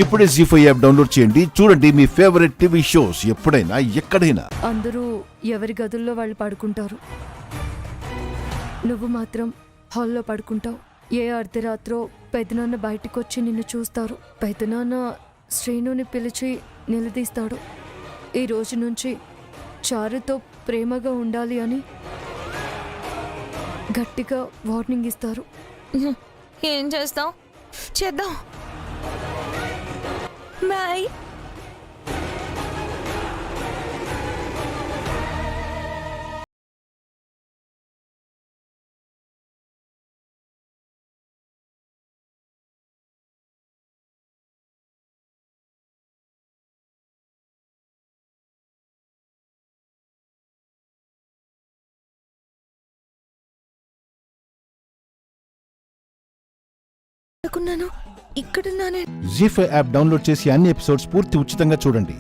ఇప్పుడే జీ5 app download చేయండి. చూడండి మీ ఫేవరెట్ టీవీ షోస్ ఎప్పుడైనా ఎక్కడైనా. అందరూ ఎవరి గదుల్లో వాళ్ళు పడుకుంటారు. నువ్వు మాత్రం హాల్లో పడుకుంటావు. ఏ అర్ధరాత్రో పెదనాన్న బయటకొచ్చి నిన్ను చూస్తారు. పెదనాన్న శ్రీనుని పిలిచి నిలదీస్తాడు. ఈ రోజు నుంచి చారుతో ప్రేమగా ఉండాలి అని గట్టిగా వార్నింగ్ ఇస్తారు. ఏం చేస్తాం? చేద్దాం. బాయ్. ఇక్కడున్నానే. జీ5 యాప్ డౌన్లోడ్ చేసి అన్ని ఎపిసోడ్స్ పూర్తి ఉచితంగా చూడండి.